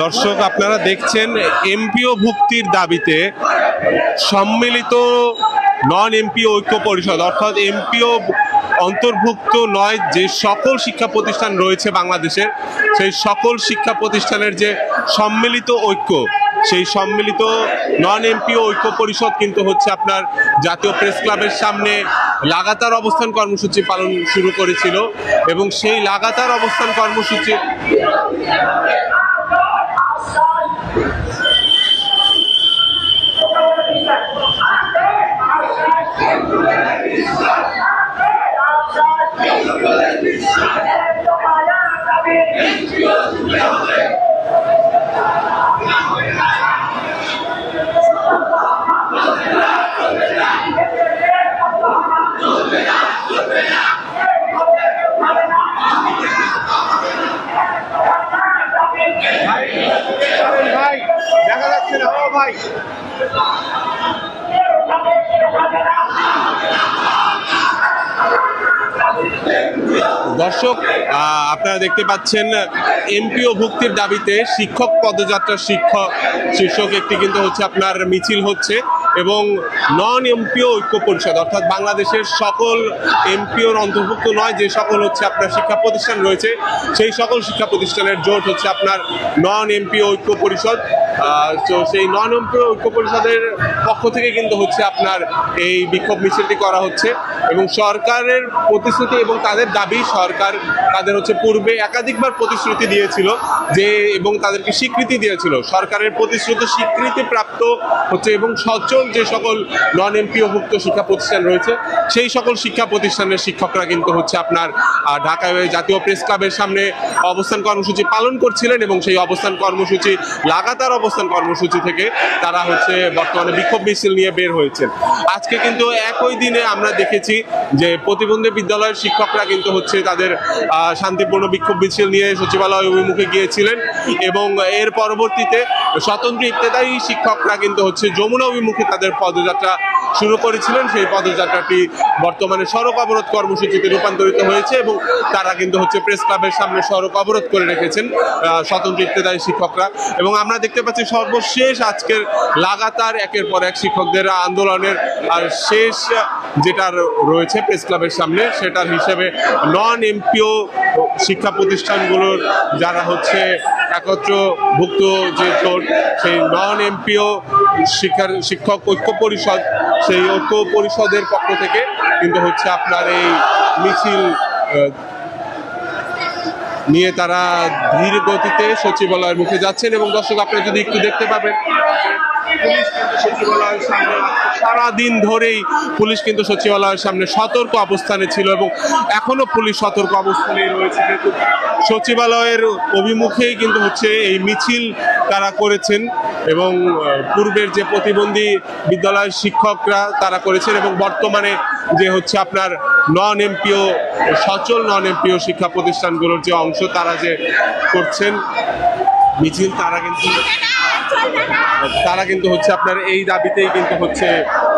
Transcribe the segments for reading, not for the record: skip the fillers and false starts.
দর্শক, আপনারা দেখছেন এমপিও ভুক্তির দাবিতে সম্মিলিত নন এমপিও ঐক্য পরিষদ, অর্থাৎ এমপিও অন্তর্ভুক্ত নয় যে সকল শিক্ষা প্রতিষ্ঠান রয়েছে বাংলাদেশের, সেই সকল শিক্ষা প্রতিষ্ঠানের যে সম্মিলিত ঐক্য, সেই সম্মিলিত নন এমপিও ঐক্য পরিষদ কিন্তু হচ্ছে আপনার জাতীয় প্রেস ক্লাবের সামনে লাগাতার অবস্থান কর্মসূচি পালন শুরু করেছিল এবং সেই লাগাতার অবস্থান কর্মসূচি দেখা যাচ্ছে না। ও ভাই, দর্শক, আপনারা দেখতে পাচ্ছেন এমপিও ভুক্তির দাবিতে শিক্ষক পদযাত্রা শীর্ষক একটি কিন্তু হচ্ছে আপনার মিছিল হচ্ছে এবং নন এমপিও ঐক্য পরিষদ, অর্থাৎ বাংলাদেশের সকল এমপিওর অন্তর্ভুক্ত নয় যে সকল হচ্ছে আপনার শিক্ষা প্রতিষ্ঠান রয়েছে, সেই সকল শিক্ষা প্রতিষ্ঠানের জোট হচ্ছে আপনার নন এমপিও ঐক্য পরিষদ। তো সেই নন এমপিও ঐক্য পরিষদের পক্ষ থেকে কিন্তু হচ্ছে আপনার এই বিক্ষোভ মিছিলটি করা হচ্ছে এবং সরকারের প্রতিশ্রুতি এবং তাদের দাবি, সরকার তাদের হচ্ছে পূর্বে একাধিকবার প্রতিশ্রুতি দিয়েছিল যে এবং তাদেরকে স্বীকৃতি দিয়েছিল, সরকারের প্রতিশ্রুতি স্বীকৃতি প্রাপ্ত হচ্ছে এবং সচল যে সকল নন এমপিওভুক্ত শিক্ষা প্রতিষ্ঠান রয়েছে সেই সকল শিক্ষা প্রতিষ্ঠানের শিক্ষকরা কিন্তু হচ্ছে আপনার ঢাকায় জাতীয় প্রেস ক্লাবের সামনে অবস্থান কর্মসূচি পালন করছিলেন এবং সেই অবস্থান কর্মসূচি লাগাতার অবস্থান কর্মসূচি থেকে তারা হচ্ছে বর্তমানে বিক্ষোভ মিছিল নিয়ে বের হয়েছেন। আজকে কিন্তু একই দিনে আমরা দেখেছি যে প্রতিবন্ধী বিদ্যালয়ের শিক্ষকরা কিন্তু হচ্ছে তাদের শান্তিপূর্ণ বিক্ষোভ মিছিল নিয়ে সচিবালয় অভিমুখে গিয়েছিলেন এবং এর পরবর্তীতে স্বতন্ত্র ইবতেদায়ী শিক্ষকরা কিন্তু হচ্ছে যমুনা অভিমুখে তাদের পদযাত্রা শুরু করেছিলেন। সেই পদযাত্রাটি বর্তমানে সড়ক অবরোধ কর্মসূচিতে রূপান্তরিত হয়েছে এবং তারা কিন্তু হচ্ছে প্রেস ক্লাবের সামনে সড়ক অবরোধ করে রেখেছেন স্বতন্ত্র ইবতেদায়ী শিক্ষকরা। এবং আমরা দেখতে পাচ্ছি সর্বশেষ আজকের লাগাতার একের পর এক শিক্ষকদের আন্দোলনের আর শেষ যেটা রয়েছে প্রেস ক্লাবের সামনে, সেটার হিসেবে নন এমপিও শিক্ষা প্রতিষ্ঠানগুলোর যারা হচ্ছে একত্রভুক্ত যে জোট, সেই নন এমপিও শিক্ষক ঐক্য পরিষদ, সেই ঐক্য পরিষদের পক্ষ থেকে কিন্তু হচ্ছে আপনার এই মিছিল নিয়ে তারা ধীর গতিতে সচিবালয়ের মুখে যাচ্ছেন। এবং দর্শক, আপনারা যদি একটু দেখতে পাবেন, পুলিশ কিন্তু সচিবালয়ের সামনে সারাদিন ধরেই পুলিশ কিন্তু সচিবালয়ের সামনে সতর্ক অবস্থানে ছিল এবং এখনো পুলিশ সতর্ক অবস্থানেই রয়েছে। কিন্তু সচিবালয়ের অভিমুখেই কিন্তু হচ্ছে এই মিছিল তারা করেছেন এবং পূর্বের যে প্রতিবন্ধী বিদ্যালয়ের শিক্ষকরা তারা করেছেন এবং বর্তমানে যে হচ্ছে আপনার নন এমপিও সচল নন এমপিও শিক্ষা প্রতিষ্ঠানগুলোর যে অংশ তারা যে করছেন মিছিল, তারা কিন্তু হচ্ছে আপনার এই দাবিতেই কিন্তু হচ্ছে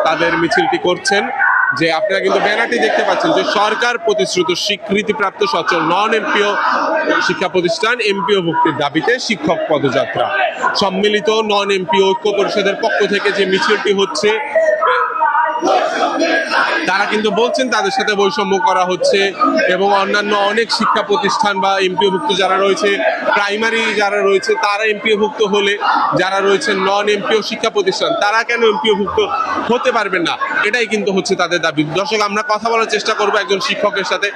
তাদের মিছিলটি করছেন। যে আপনারা কিন্তু ব্যানারটি দেখতে পাচ্ছেন যে সরকার প্রতিশ্রুত স্বীকৃতিপ্রাপ্ত সচল নন এমপিও শিক্ষা প্রতিষ্ঠান এমপিও ভুক্তির দাবিতে শিক্ষক পদযাত্রা, সম্মিলিত নন এমপিও ঐক্য পরিষদের পক্ষ থেকে যে মিছিলটি হচ্ছে, তারা কিন্তু বলছেন তাদের সাথে বৈষম্য করা হচ্ছে এবং অন্যান্য অনেক শিক্ষা প্রতিষ্ঠান বা এমপিওভুক্ত যারা রয়েছে, প্রাইমারি যারা রয়েছে তারা এমপিওভুক্ত হলে যারা রয়েছে নন এমপিও শিক্ষা প্রতিষ্ঠান তারা কেন এমপিওভুক্ত হতে পারবেন না, এটাই কিন্তু হচ্ছে তাদের দাবি। দর্শক, আমরা কথা বলার চেষ্টা করবো একজন শিক্ষকের সাথে।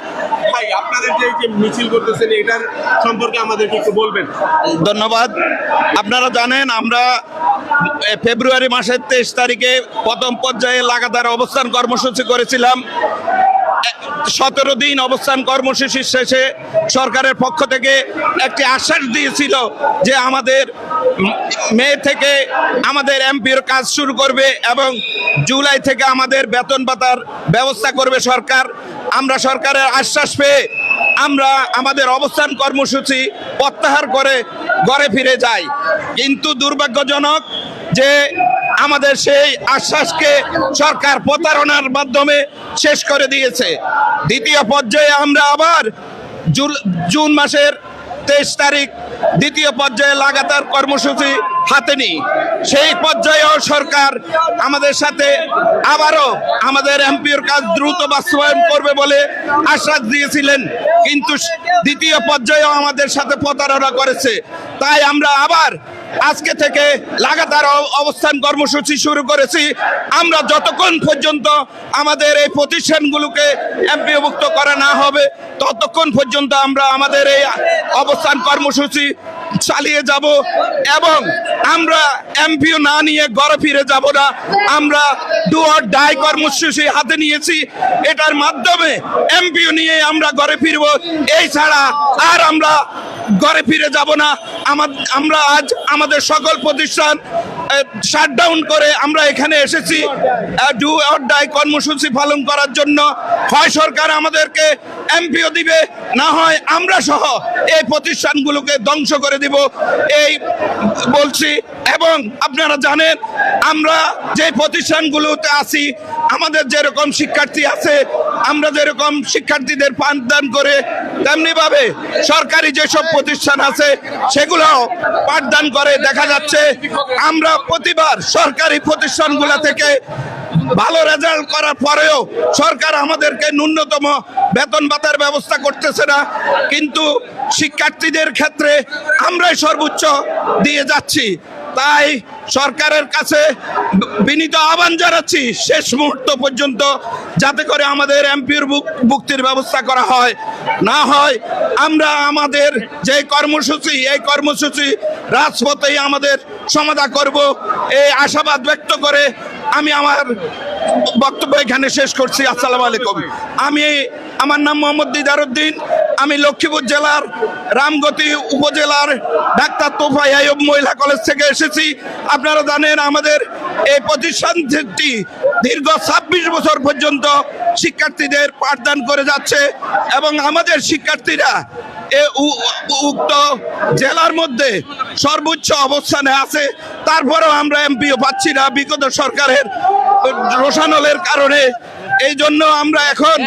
ভাই, আপনাদের যে মিছিল করতেছেন এটার সম্পর্কে আমাদেরকে একটু বলবেন। ধন্যবাদ। আপনারা জানেন আমরা ফেব্রুয়ারি মাসের 23 তারিখে প্রথম পর্যায়ে লাগাতার অবস্থান কর্মসূচি করেছিলাম। 17 দিন অবস্থান কর্মসূচির শেষে সরকারের পক্ষ থেকে একটি আশ্বাস দিয়েছিল যে আমাদের মে থেকে আমাদের এমপির কাজ শুরু করবে এবং জুলাই থেকে আমাদের বেতন ভাতার ব্যবস্থা করবে সরকার। আমরা সরকারের আশ্বাস পেয়ে আমরা আমাদের অবস্থান কর্মসূচি প্রত্যাহার করে ঘরে ফিরে যাই। কিন্তু দুর্ভাগ্যজনক যে আমাদের সেই আশ্বাসকে সরকার প্রতারণার মাধ্যমে শেষ করে দিয়েছে। দ্বিতীয় পর্যায়ে আমরা আবার জুন মাসের 23 তারিখ দ্বিতীয় পর্যায়ে লাগাতার কর্মসূচি হাতে নিই। সেই পর্যায়েও সরকার আমাদের সাথে আবারও আমাদের এমপিওর কাজ দ্রুত বাস্তবায়ন করবে বলে আশ্বাস দিয়েছিলেন, কিন্তু দ্বিতীয় পর্যায়েও আমাদের সাথে প্রতারণা করেছে। তাই আমরা আবার আজকে থেকে লাগাতার অবস্থান কর্মসূচি শুরু করেছি। আমরা যতক্ষণ পর্যন্ত আমাদের এই প্রতিষ্ঠানগুলোকে এমপিওভুক্ত করা না হবে ততক্ষণ পর্যন্ত আমরা আমাদের এই অবস্থান কর্মসূচি চালিয়ে যাব এবং আমরা এমপিও না নিয়ে ঘরে ফিরে যাব না। আমরা ডু অর ডাই কর্মসূচি হাতে নিয়েছি, এটার মাধ্যমে এমপিও নিয়ে আমরা ঘরে ফিরব। এই ছাড়া আর আমরা ঘরে ফিরে যাব না। আমরা আজ আমাদের সকল প্রতিষ্ঠান শাটডাউন করে আমরা এখানে এসেছি ডু অর ডাই কর্মসূচি পালন করার জন্য। হয় সরকার আমাদেরকে এমপিও দিবে, না হয় আমরা সহ এই প্রতিষ্ঠানগুলোকে ধ্বংস করে দিব এই বলছি। এবং আপনারা জানেন আমরা যে প্রতিষ্ঠানগুলোতে আছি, আমাদের যেরকম শিক্ষার্থী আছে, আমরা যেরকম শিক্ষার্থীদের পাঠদান করে তেমনি ভাবে সরকারি যেসব প্রতিষ্ঠান আছে সেগুলোও পাঠদান করে। দেখা যাচ্ছে আমরা প্রতিবার সরকারি প্রতিষ্ঠানগুলো থেকে ভালো রেজাল্ট করার পরেও সরকার আমাদেরকে ন্যূনতম বেতন ভাতার ব্যবস্থা করতেছে না, কিন্তু শিক্ষার্থীদের ক্ষেত্রে আমরাই সর্বোচ্চ দিয়ে যাচ্ছি। তাই সরকারের কাছে বিনীত আহ্বান জানাচ্ছি শেষ মুহূর্ত পর্যন্ত যাতে করে আমাদের এমপির মুক্তির ব্যবস্থা করা হয়, না হয় আমরা আমাদের যে কর্মসূচি এই কর্মসূচি রাজপথেই আমাদের সমাধান করব এই আশাবাদ ব্যক্ত করে আমি আমার বক্তব্য এখানে শেষ করছি। আসসালামু আলাইকুম। আমার নাম মোহাম্মদ দিদার উদ্দিন। আমি লক্ষ্মীপুর জেলার রামগতি উপজেলার ডাক্তার তোফা আইয়ুব মহিলা কলেজ থেকে এসেছি। আপনারা জানেন আমাদের এই প্রতিষ্ঠানটি দীর্ঘ 26 বছর পর্যন্ত শিক্ষার্থীদের পাঠদান করে যাচ্ছে এবং আমাদের শিক্ষার্থীরা উক্ত জেলার মধ্যে সর্বোচ্চ অবস্থানে আছে। তারপরেও আমরা এমপিও পাচ্ছি না বিগত সরকারের রোশানলের কারণে। এই জন্য আমরা এখন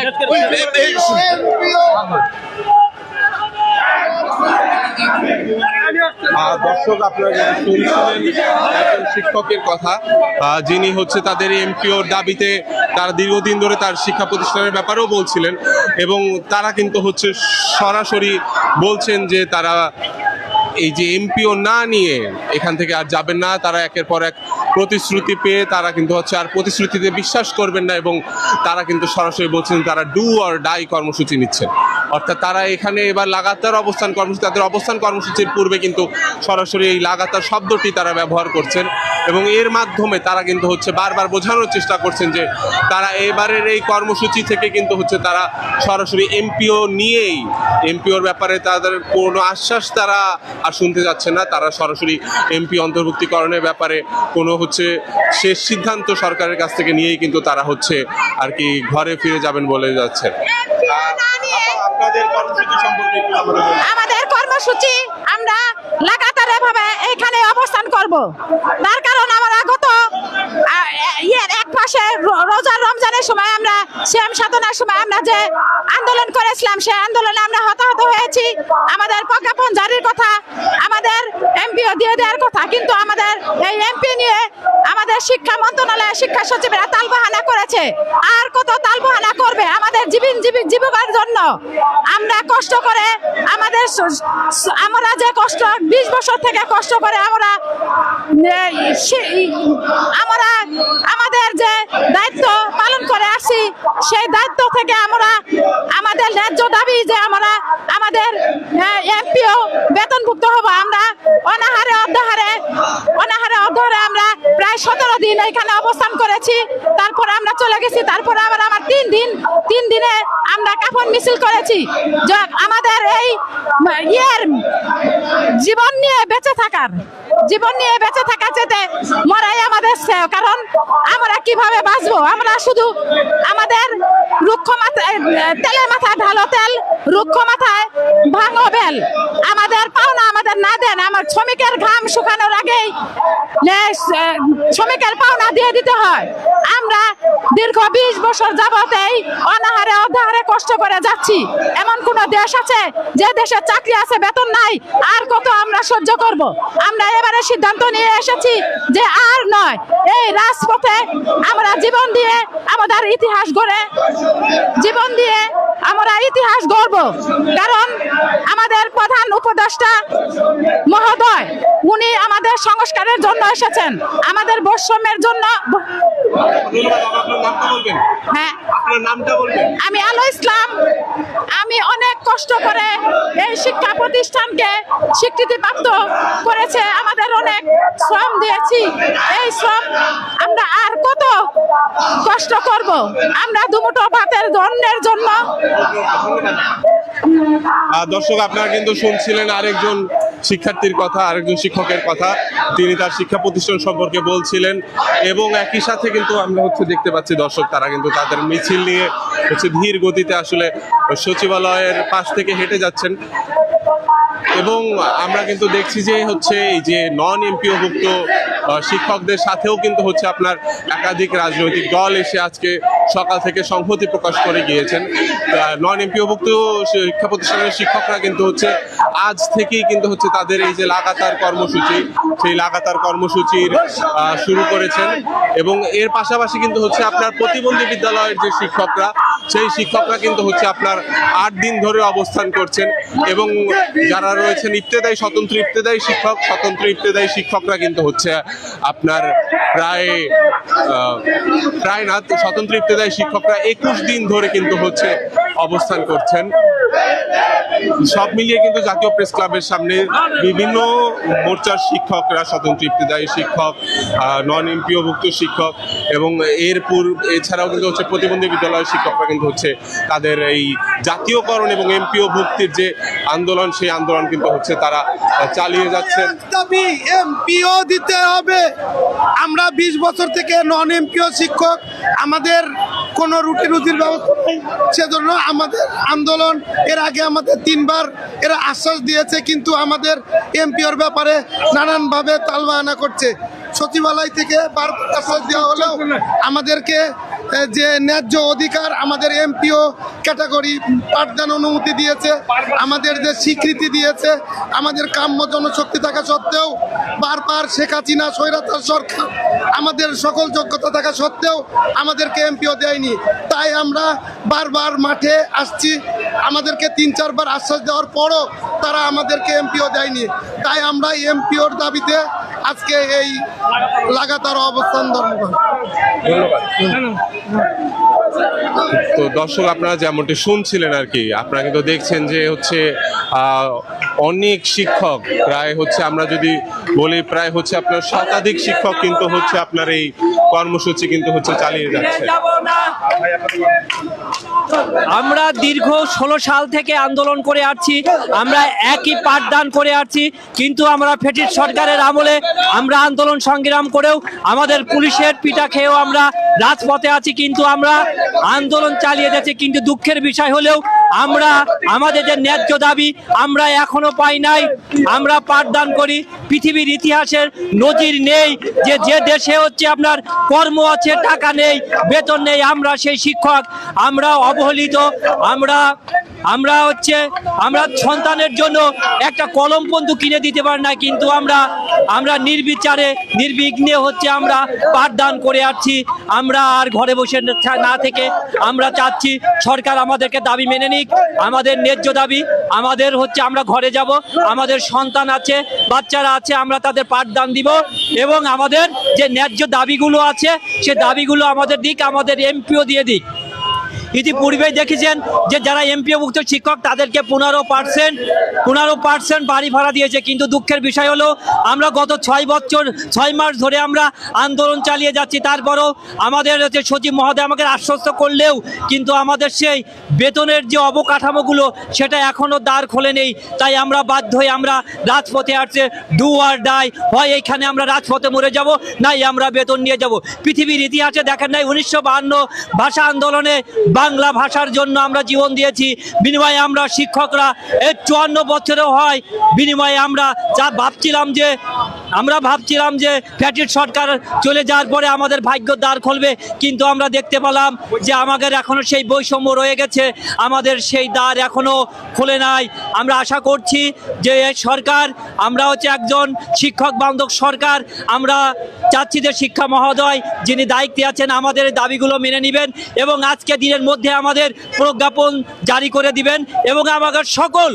দর্শক আপনারা শুনছিলেন একজন শিক্ষকের কথা, যিনি হচ্ছে তাদের এমপিওর দাবিতে তারা দীর্ঘদিন ধরে তার শিক্ষা প্রতিষ্ঠানের ব্যাপারেও বলছিলেন এবং তারা কিন্তু হচ্ছে সরাসরি বলছেন যে তারা এই যে এমপিও না নিয়ে এখান থেকে আর যাবেন না। তারা একের পর এক প্রতিশ্রুতি পেয়ে তারা কিন্তু হচ্ছে আর প্রতিশ্রুতিতে বিশ্বাস করবেন না এবং তারা কিন্তু সরাসরি বলছেন তারা ডু অর ডাই কর্মসূচি নিচ্ছেন। অর্থাৎ তারা এখানে এবার লাগাতার অবস্থান কর্মসূচি, তাদের অবস্থান কর্মসূচির পূর্বে কিন্তু সরাসরি এই লাগাতার শব্দটি তারা ব্যবহার করছেন এবং এর মাধ্যমে তারা কিন্তু হচ্ছে বারবার বোঝানোর চেষ্টা করছেন যে তারা এবারের এই কর্মসূচি থেকে কিন্তু হচ্ছে তারা সরাসরি এমপিও নিয়েই এমপিওর ব্যাপারে তাদের কোনো আশ্বাস তারা আর শুনতে যাচ্ছে না। তারা সরাসরি এমপি অন্তর্ভুক্তিকরণের ব্যাপারে কোনো হচ্ছে শেষ সিদ্ধান্ত সরকারের কাছ থেকে নিয়েই কিন্তু তারা হচ্ছে আর কি ঘরে ফিরে যাবেন বলে যাচ্ছে। আমাদের কর্মসূচি আমরা লাগাতার এভাবে এখানে অবস্থান করব। তার কারণ আমরা গত এক মাসে রোজার রমজানের সময় আমরা সিয়াম সাধনার সময় আমরা যে আন্দোলন করেছিলাম সেই আন্দোলনে আমরা হতাহত হয়েছি। আমাদের প্রজ্ঞাপন জারির কথা, আমাদের এমপিও দিয়ে দেওয়ার কথা, কিন্তু আমাদের এই এমপি নিয়ে আমাদের শিক্ষা মন্ত্রণালয়ের শিক্ষা সচিবরা তালবাহানা করেছে। আর কত তালবাহানা করবে? আমাদের জীবিকার জন্য আমরা কষ্ট করে আমরা যে কষ্ট 20 বছর থেকে কষ্ট করে আমরা আমাদের যে দায়িত্ব পালন করে আসছি সেই দায়িত্ব থেকে আমরা আমাদের ন্যায্য দাবি যে আমরা আমাদের এমপিও বেতনভুক্ত হব। আমরা অনাহারে অর্ধহারে আমরা প্রায় 17 দিন এখানে অবস্থান করেছি। তারপরে আমরা চলে গেছি। তারপরে আবার আমার 3 দিনে আমরা কাফন মিছিল করেছি। আমাদের এই জীবন নিয়ে বেঁচে থাকার যেতে মরাই আমাদের শ্রেয়। কারণ আমরা কিভাবে বাঁচবো? আমরা শুধু আমাদের রুক্ষ মাথায় তেলে মাথায় ঢালো তেল, রুক্ষ মাথায় ভাঙো বেল। আমাদের পাওনা আমাদের না দেন। আমার শ্রমিকের ঘাম শুকানোর আগেই শ্রমিকের পাওনা দিয়ে দিতে হয়। আমরা দীর্ঘ 20 বছর যাবত এই অনাহারে অর্ধাহারে কষ্ট করে যাচ্ছি। এমন কোন দেশ আছে যে দেশে চাকরি আছে বেতন নাই? আর কত আমরা সহ্য করব? আমরা এবারে সিদ্ধান্ত নিয়ে এসেছি যে আর নয়, এই রাজপথে আমরা জীবন দিয়ে আমাদের ইতিহাস গড়ে জীবন দিয়ে আমরা ইতিহাস গড়ব। কারণ আমাদের প্রধান উপদেষ্টা মহোদয় উনি আমাদের সংস্কারের জন্য এসেছেন, আমাদের বৈষম্যের জন্য। আপনার নামটা বলবেন? হ্যাঁ, আপনার নামটা বলবেন? আমি আলো ইসলাম। আমি অনেক কষ্ট করে এই শিক্ষা প্রতিষ্ঠানকে স্বীকৃতিপ্রাপ্ত করেছে, আমাদের অনেক শ্রম দিয়েছি। এই শ্রম আমরা আর কত কষ্ট করব? আমরা দুমুঠো ভাতের ধন্যের জন্য। দর্শক, আপনারা কিন্তু শুনছিলেন আরেকজন শিক্ষার্থীর কথা, আরেকজন শিক্ষকের কথা। তিনি তার শিক্ষা প্রতিষ্ঠান সম্পর্কে বলছিলেন এবং একই সাথে কিন্তু আমরা দেখতে পাচ্ছি দর্শক, তারা কিন্তু তাদের মিছিল নিয়ে ধীর গতিতে আসলে সচিবালয়ের পাশ থেকে হেঁটে যাচ্ছেন। এবং আমরা কিন্তু দেখছি যে এই যে নন এমপিওভুক্ত শিক্ষকদের সাথেও কিন্তু আপনার একাধিক রাজনৈতিক দল এসে আজকে সকাল থেকে সংহতি প্রকাশ করে গিয়েছেন। নন এমপিওভুক্ত শিক্ষা প্রতিষ্ঠানের শিক্ষকরা কিন্তু আজ থেকেই কিন্তু তাদের এই যে লাগাতার কর্মসূচি, সেই লাগাতার কর্মসূচির শুরু করেছেন। এবং এর পাশাপাশি কিন্তু আপনার প্রতিবন্ধী বিদ্যালয়ের যে শিক্ষকরা, সেই শিক্ষকরা কিন্তু আপনার 8 দিন ধরে অবস্থান করছেন। এবং যারা রয়েছেন ইবতেদায়ী, স্বতন্ত্র ইবতেদায়ী শিক্ষকরা কিন্তু আপনার প্রায় না, স্বতন্ত্র ইবতেদায়ী শিক্ষকরা 21 দিন ধরে কিন্তু অবস্থান করছেন। সব মিলিয়ে কিন্তু জাতীয় প্রেস ক্লাবের সামনে বিভিন্ন মোর্চার শিক্ষকরা, স্বতন্ত্র ইবতেদায়ী শিক্ষক, নন এমপিওভুক্ত শিক্ষক এবং এছাড়াও কিন্তু প্রতিবন্ধী বিদ্যালয়ের শিক্ষকরা কিন্তু তাদের এই জাতীয়করণ এবং এমপিও ভুক্তির যে আন্দোলন, সেই আন্দোলন কিন্তু তারা চালিয়ে যাচ্ছেন। দাবি এমপিও দিতে হবে। আমরা 20 বছর থেকে নন এমপিও শিক্ষক, আমাদের কোনো রুটির ব্যবস্থা নেই, সেজন্য আমাদের আন্দোলন। এর আগে আমাদের 3 বার এরা আশ্বাস দিয়েছে, কিন্তু আমাদের এমপিওর ব্যাপারে নানানভাবে তালবাহানা করছে। সচিবালয় থেকে বারবার আশ্বাস দেওয়া হলেও আমাদেরকে যে ন্যায্য অধিকার, আমাদের এমপিও ক্যাটাগরি পাঠদান অনুমতি দিয়েছে, আমাদের যে স্বীকৃতি দিয়েছে, আমাদের কাম্য জনশক্তি থাকা সত্ত্বেও বারবার শেখ হাসিনা স্বৈরাচার সরকার আমাদের সকল যোগ্যতা থাকা সত্ত্বেও আমাদেরকে এমপিও দেয়নি। তাই আমরা বারবার মাঠে আসছি, আমাদেরকে 3-4 বার আশ্বাস দেওয়ার পরও তারা আমাদেরকে এমপিও দেয়নি। তাই আমরা এমপিওর দাবিতে আজকে এই লাগাতার অবস্থান ধন্যবাদ। তো দর্শক, আপনারা যেমনটি শুনছিলেন আর কি, আপনারা কিন্তু দেখছেন যে অনেক শিক্ষক, প্রায় আমরা যদি বলি প্রায় আপনার শতাধিক শিক্ষক কিন্তু আপনার এই কর্মসূচি কিন্তু চালিয়ে যাচ্ছে। আমরা দীর্ঘ 16 সাল থেকে আন্দোলন করে আসছি, আমরা একই পাঠদান করে আসছি, কিন্তু আমরা ফেটির সরকারের আমলে আমরা আন্দোলন সংগ্রাম করেও আমাদের পুলিশের পিটা খেয়েও আমরা রাজপথে আছি, কিন্তু আমরা আন্দোলন চালিয়ে যাচ্ছি। কিন্তু দুঃখের বিষয় হলেও আমরা আমাদের যে ন্যায্য দাবি আমরা এখনো পাই নাই। আমরা পাঠদান করি, পৃথিবীর ইতিহাসের নজির নেই যে দেশে আপনার কর্ম আছে, টাকা নেই, বেতন নেই, আমরা সেই শিক্ষক, আমরা অবহেলিত। আমরা আমরা সন্তানের জন্য একটা কলম পর্যন্ত কিনে দিতে পারি না, কিন্তু আমরা নির্বিচারে নির্বিঘ্নে আমরা পাঠদান করে আসছি। আমরা আর ঘরে বসে না থেকে আমরা চাচ্ছি সরকার আমাদেরকে দাবি মেনে নিক, আমাদের ন্যায্য দাবি। আমাদের আমরা ঘরে যাব, আমাদের সন্তান আছে, বাচ্চারা আছে, আমরা তাদের পাঠদান দিব এবং আমাদের যে ন্যায্য দাবিগুলো আছে সে দাবিগুলো আমাদের দিক, আমাদের এমপিও দিয়ে দিক। ইতিপূর্বেই দেখেছেন যে যারা এমপিওভুক্ত শিক্ষক তাদেরকে 15% বাড়ি ভাড়া দিয়েছে, কিন্তু দুঃখের বিষয় হলো আমরা গত 6 মাস ধরে আমরা আন্দোলন চালিয়ে যাচ্ছি। তারপরও আমাদের সচিব মহোদয় আমাকে আশ্বস্ত করলেও কিন্তু আমাদের সেই বেতনের যে অবকাঠামোগুলো সেটা এখনো দ্বার খোলে নেই। তাই আমরা বাধ্য হয়ে আমরা রাজপথে আসছে, ডু আর ডাই, হয় এইখানে আমরা রাজপথে মরে যাব, নাই আমরা বেতন নিয়ে যাব। পৃথিবীর ইতিহাসে দেখেন নাই 1952 ভাষা আন্দোলনে বাংলা ভাষার জন্য আমরা জীবন দিয়েছি, বিনিময়ে আমরা শিক্ষকরা 54 বছরেও হয়, বিনিময়ে আমরা যা ভাবছিলাম যে আমরা ভাবছিলাম যে ফ্যাসিস্ট সরকার চলে যাওয়ার পরে আমাদের ভাগ্য দ্বার খুলবে, কিন্তু আমরা দেখতে পেলাম যে আমাদের এখনো সেই বৈষম্য রয়ে গেছে, আমাদের সেই দ্বার এখনো খোলে নাই। আমরা আশা করছি যে এই সরকার, আমরা হচ্ছে একজন শিক্ষক বান্ধব সরকার, আমরা চাচ্ছি যে শিক্ষা মহোদয় যিনি দায়িত্বে আছেন আমাদের দাবিগুলো মেনে নেবেন এবং আজকে দিনের মধ্যে আমাদের প্রজ্ঞাপন জারি করে দিবেন এবং আমাদের সকল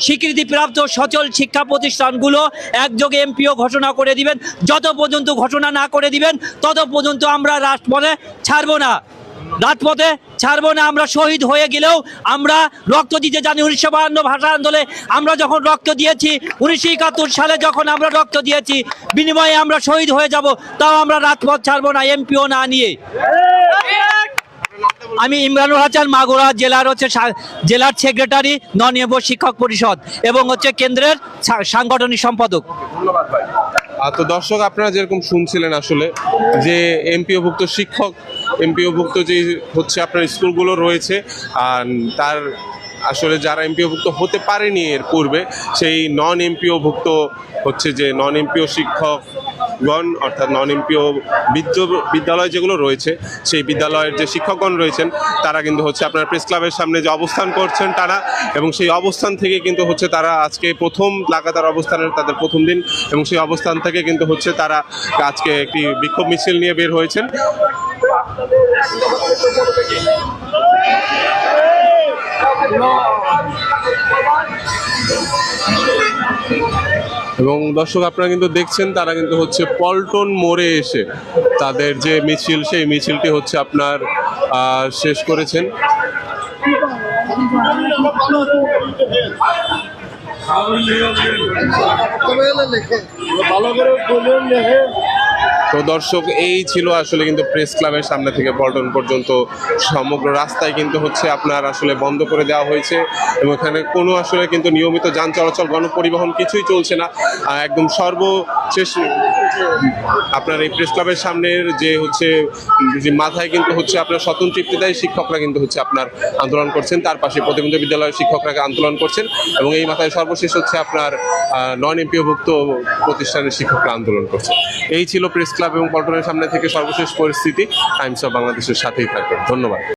স্বীকৃতিপ্রাপ্ত সচল শিক্ষা প্রতিষ্ঠানগুলো একযোগে এমপিও ঘোষণা করে দিবেন। যত পর্যন্ত ঘোষণা না করে দিবেন তত পর্যন্ত আমরা রাজপথে ছাড়বো না, রাজপথে ছাড়বো না। আমরা শহীদ হয়ে গেলেও আমরা রক্ত দিতে জানি। 1952 ভাষা আন্দোলনে আমরা যখন রক্ত দিয়েছি, 1971 সালে যখন আমরা রক্ত দিয়েছি, বিনিময়ে আমরা শহীদ হয়ে যাব, তাও আমরা রাজপথ ছাড়বো না এমপিও না নিয়ে। আমি ইমরানুল হাসান, মাগুরা জেলার জেলার সেক্রেটারি, নন এমপিও শিক্ষক পরিষদ এবং কেন্দ্রের সাংগঠনিক সম্পাদক। তো দর্শক, আপনারা যেরকম শুনছিলেন আসলে যে এমপিওভুক্ত শিক্ষক, এমপিওভুক্ত যে হচ্ছে আপনার স্কুলগুলো রয়েছে, তার আসলে যারা এমপিওভুক্ত হতে পারেনি এর পূর্বে, সেই নন এমপিওভুক্ত হচ্ছে যে নন এমপিও শিক্ষকগণ, অর্থাৎ নন এমপিও বিদ্যালয় যেগুলো রয়েছে, সেই বিদ্যালয়ের যে শিক্ষকগণ রয়েছেন তারা কিন্তু হচ্ছে আপনার প্রেস ক্লাবের সামনে যে অবস্থান করছেন তারা, এবং সেই অবস্থান থেকে কিন্তু হচ্ছে তারা আজকে প্রথম লাগাতার অবস্থানের তাদের প্রথম দিন, এবং সেই অবস্থান থেকে কিন্তু হচ্ছে তারা আজকে একটি বিক্ষোভ মিছিল নিয়ে বের হয়েছেন। এবং দর্শক, আপনারা কিন্তু দেখছেন তারা কিন্তু হচ্ছে পল্টন মোড়ে এসে তাদের যে মিছিল, সেই মিছিলটি হচ্ছে আপনার শেষ করেছেন। তো দর্শক, এই ছিল আসলে কিন্তু প্রেস ক্লাবের সামনে থেকে পল্টন পর্যন্ত সমগ্র রাস্তায় কিন্তু হচ্ছে আপনার আসলে বন্ধ করে দেওয়া হয়েছে, এবং এখানে কোনো আসলে কিন্তু নিয়মিত যান চলাচল, গণপরিবহন কিছুই চলছে না। একদম সর্বশেষ আপনার এই প্রেস ক্লাবের সামনের যে হচ্ছে যে মাথায় কিন্তু হচ্ছে আপনার স্বতন্ত্র ইবতেদায়ী শিক্ষকরা কিন্তু হচ্ছে আপনার আন্দোলন করছেন, তার পাশে প্রতিবন্ধী বিদ্যালয়ের শিক্ষকরা আন্দোলন করছেন, এবং এই মাথায় সর্বশেষ হচ্ছে আপনার নন এমপিওভুক্ত প্রতিষ্ঠানের শিক্ষকরা আন্দোলন করছেন। এই ছিল প্রেস ক্লাব এবং পল্টনের সামনে থেকে সর্বশেষ পরিস্থিতি। টাইমস অফ বাংলাদেশের সাথেই থাকবেন। ধন্যবাদ।